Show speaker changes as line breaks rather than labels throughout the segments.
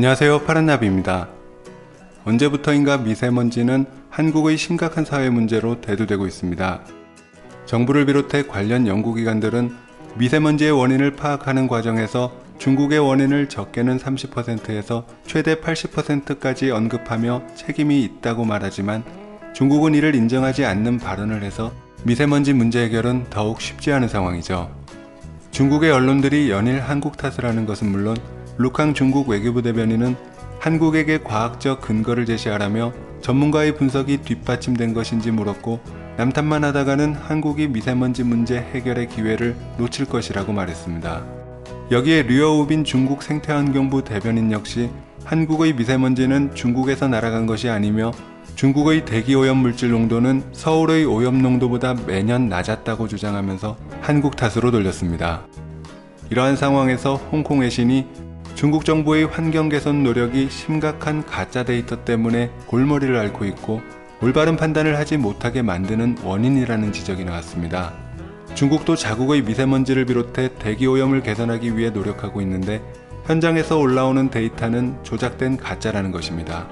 안녕하세요, 파란나비입니다. 언제부터인가 미세먼지는 한국의 심각한 사회 문제로 대두되고 있습니다. 정부를 비롯해 관련 연구기관들은 미세먼지의 원인을 파악하는 과정에서 중국의 원인을 적게는 30%에서 최대 80%까지 언급하며 책임이 있다고 말하지만 중국은 이를 인정하지 않는 발언을 해서 미세먼지 문제 해결은 더욱 쉽지 않은 상황이죠. 중국의 언론들이 연일 한국 탓을 하는 것은 물론 룩항 중국 외교부 대변인은 한국에게 과학적 근거를 제시하라며 전문가의 분석이 뒷받침된 것인지 물었고, 남탓만 하다가는 한국이 미세먼지 문제 해결의 기회를 놓칠 것이라고 말했습니다. 여기에 류어우빈 중국 생태환경부 대변인 역시 한국의 미세먼지는 중국에서 날아간 것이 아니며 중국의 대기오염 물질 농도는 서울의 오염 농도보다 매년 낮았다고 주장하면서 한국 탓으로 돌렸습니다. 이러한 상황에서 홍콩 외신이 중국 정부의 환경 개선 노력이 심각한 가짜 데이터 때문에 골머리를 앓고 있고 올바른 판단을 하지 못하게 만드는 원인이라는 지적이 나왔습니다. 중국도 자국의 미세먼지를 비롯해 대기오염을 개선하기 위해 노력하고 있는데 현장에서 올라오는 데이터는 조작된 가짜라는 것입니다.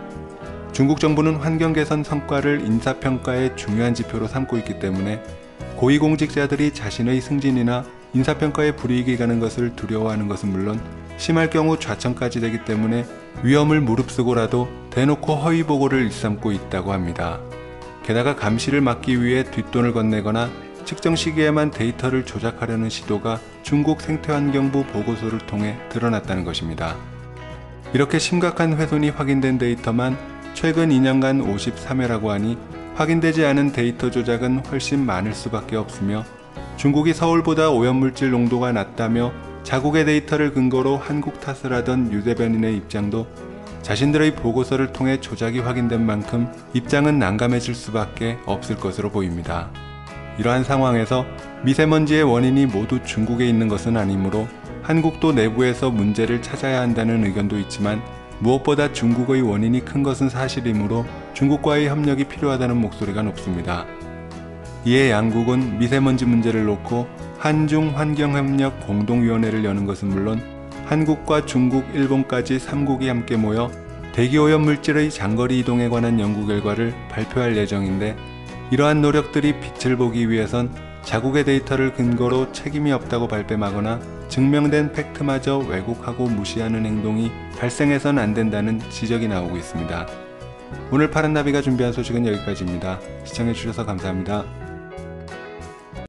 중국 정부는 환경 개선 성과를 인사평가의 중요한 지표로 삼고 있기 때문에 고위공직자들이 자신의 승진이나 인사평가에 불이익이 가는 것을 두려워하는 것은 물론 심할 경우 좌천까지 되기 때문에 위험을 무릅쓰고라도 대놓고 허위 보고를 일삼고 있다고 합니다. 게다가 감시를 막기 위해 뒷돈을 건네거나 측정 시기에만 데이터를 조작하려는 시도가 중국 생태환경부 보고서를 통해 드러났다는 것입니다. 이렇게 심각한 훼손이 확인된 데이터만 최근 2년간 53회라고 하니 확인되지 않은 데이터 조작은 훨씬 많을 수밖에 없으며, 중국이 서울보다 오염물질 농도가 낮다며 자국의 데이터를 근거로 한국 탓을 하던 유 대변인의 입장도 자신들의 보고서를 통해 조작이 확인된 만큼 입장은 난감해질 수밖에 없을 것으로 보입니다. 이러한 상황에서 미세먼지의 원인이 모두 중국에 있는 것은 아니므로 한국도 내부에서 문제를 찾아야 한다는 의견도 있지만, 무엇보다 중국의 원인이 큰 것은 사실이므로 중국과의 협력이 필요하다는 목소리가 높습니다. 이에 양국은 미세먼지 문제를 놓고 한중 환경협력 공동위원회를 여는 것은 물론 한국과 중국, 일본까지 3국이 함께 모여 대기오염 물질의 장거리 이동에 관한 연구 결과를 발표할 예정인데, 이러한 노력들이 빛을 보기 위해선 자국의 데이터를 근거로 책임이 없다고 발뺌하거나 증명된 팩트마저 왜곡하고 무시하는 행동이 발생해선 안 된다는 지적이 나오고 있습니다. 오늘 파란나비가 준비한 소식은 여기까지입니다. 시청해주셔서 감사합니다.